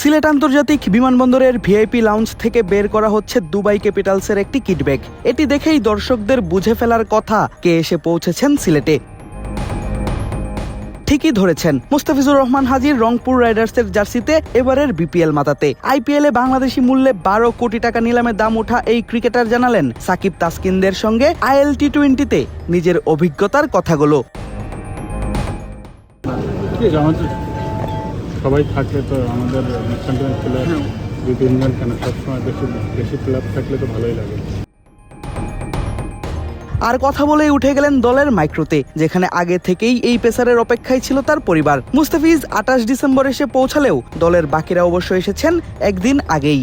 সিলেট আন্তর্জাতিক বিমানবন্দরের VIP lounge থেকে বের করা হচ্ছে দুবাই ক্যাপিটালসের একটি কিটব্যাগ। এটি দেখেই দর্শকদের বুঝে ফেলার কথা কে এসে পৌঁছেছেন সিলেটে। ঠিকই ধরেছেন, মুস্তাফিজুর রহমান হাজির রংপুর রাইডার্সের জার্সিতে এবারের বিপিএল মাতাতে। আইপিএলে বাংলাদেশি মূল্যে 12 কোটি টাকা নিলামে দাম ওঠা এই ক্রিকেটার জানালেন সাকিব তাসকিনদের সঙ্গে আইএল টি20-তে নিজের অভিজ্ঞতার কথাগুলো। সবাই থাকলে তো আমাদের চ্যাম্পিয়ন প্লেয়ার দুই তিনজন কেন সবসময় বেশি প্লেয়ার থাকলে তো ভালোই লাগে। আর কথা বলেই উঠে গেলেন দলের মাইক্রোতে, যেখানে আগে থেকেই এই পেসারের অপেক্ষায় ছিল তার পরিবার। মুস্তাফিজ 28 ডিসেম্বর এসে পৌঁছালেও দলের বাকিরা অবশ্য এসেছেন একদিন আগেই।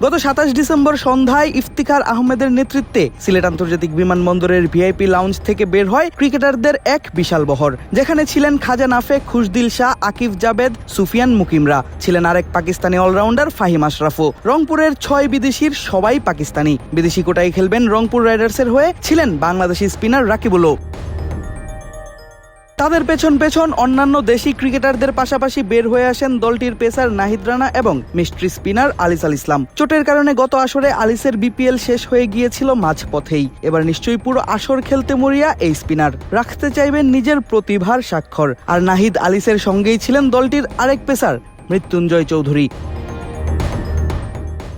গত 27 ডিসেম্বর সন্ধ্যায় ইফতিখার আহমেদের নেতৃত্বে সিলেট আন্তর্জাতিক বিমানবন্দরের ভিআইপি লাউঞ্জ থেকে বের হয় ক্রিকেটারদের এক বিশাল বহর, যেখানে ছিলেন খাজা নাফে, খুশদিল শাহ, আকিব জাবেদ, সুফিয়ান মুকিমরা, ছিলেন আরেক পাকিস্তানি অলরাউন্ডার ফাহিম আশরাফও। রংপুরের 6 বিদেশির সবাই পাকিস্তানি। বিদেশি কোটায় খেলবেন রংপুর রাইডার্সের হয়ে ছিলেন বাংলাদেশি স্পিনার রাকিবুলও। তাদের পেছন পেছন অন্যান্য দেশি ক্রিকেটারদের পাশাপাশি বের হয়ে আসেন দলটির পেসার নাহিদ রানা এবং মিস্ট্রি স্পিনার আলিস আল ইসলাম। চোটের কারণে গত আসরে আলিসের বিপিএল শেষ হয়ে গিয়েছিল মাঝপথেই। এবার নিশ্চয়ই পুরো আসর খেলতে মরিয়া এই স্পিনার রাখতে চাইবেন নিজের প্রতিভার স্বাক্ষর। আর নাহিদ আলিসের সঙ্গেই ছিলেন দলটির আরেক পেসার মৃত্যুঞ্জয় চৌধুরী।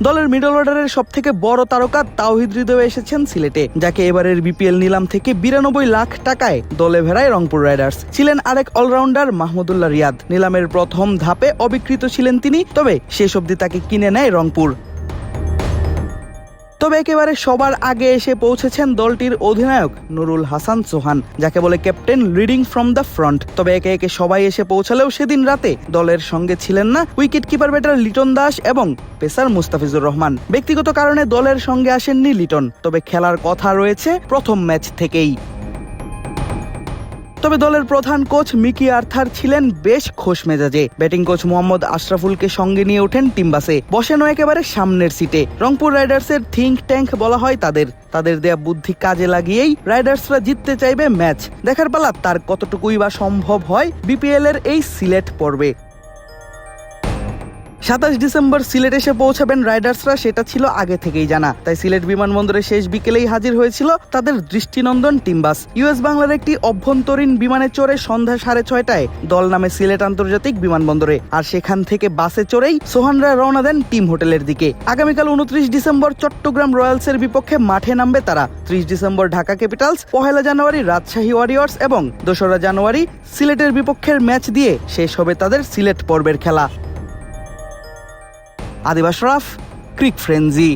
দলের মিডল অর্ডারের সবথেকে বড় তারকা তাওহিদ হৃদয় এসেছেন সিলেটে, যাকে এবারের বিপিএল নিলাম থেকে 92 লাখ টাকায় দলে ভেড়ায় রংপুর রাইডার্স। ছিলেন আরেক অলরাউন্ডার মাহমুদুল্লাহ রিয়াদ। নিলামের প্রথম ধাপে অবিকৃত ছিলেন তিনি, তবে শেষ অবধি তাকে কিনে নেয় রংপুর। তবে একেবারে সবার আগে এসে পৌঁছেছেন দলটির অধিনায়ক নুরুল হাসান সোহান, যাকে বলে captain leading from the front. তবে একে একে সবাই এসে পৌঁছালেও সেদিন রাতে দলের সঙ্গে ছিলেন না wicket keeper batter Liton Das এবং পেসার মুস্তাফিজুর রহমান। ব্যক্তিগত কারণে দলের সঙ্গে আসেননি লিটন, তবে খেলার কথা রয়েছে প্রথম ম্যাচ থেকেই। তবে দলের প্রধান কোচ মিকি আর্থার ছিলেন বেশ খোশ মেজাজে। ব্যাটিং কোচ মোহাম্মদ আশরাফুলকে সঙ্গে নিয়ে ওঠেন টিম বাসে, বসেনও একেবারে সামনের সিটে। রংপুর রাইডার্সের থিঙ্ক ট্যাঙ্ক বলা হয় তাদের দেয়া বুদ্ধি কাজে লাগিয়েই রাইডার্সরা জিততে চাইবে ম্যাচ। দেখার পালা তার কতটুকুই বা সম্ভব হয় বিপিএল এর এই সিলেট পর্বে। 27 ডিসেম্বর সিলেট এসে পৌঁছাবেন রাইডার্সরা, সেটা ছিল আগে থেকেই জানা। তাই সিলেট বিমানবন্দরে শেষ বিকেলেই হাজির হয়েছিল তাদের দৃষ্টিনন্দন টিম বাস। ইউএস বাংলার একটি অভ্যন্তরীণ বিমানে চড়ে সন্ধ্যা 6:30টায় দল নামে সিলেট আন্তর্জাতিক বিমানবন্দরে, আর সেখান থেকে বাসে চড়েই সোহানরা রওনা দেন টিম হোটেলের দিকে। আগামীকাল 29 ডিসেম্বর চট্টগ্রাম রয়্যালসের বিপক্ষে মাঠে নামবে তারা। 30 ডিসেম্বর ঢাকা ক্যাপিটালস, 1 জানুয়ারি রাজশাহী ওয়ারিয়র্স এবং 2 জানুয়ারি সিলেটের বিপক্ষের ম্যাচ দিয়ে শেষ হবে তাদের সিলেট পর্বের খেলা। আদিব আশরাফ, ক্রিক ফ্রেঞ্জি।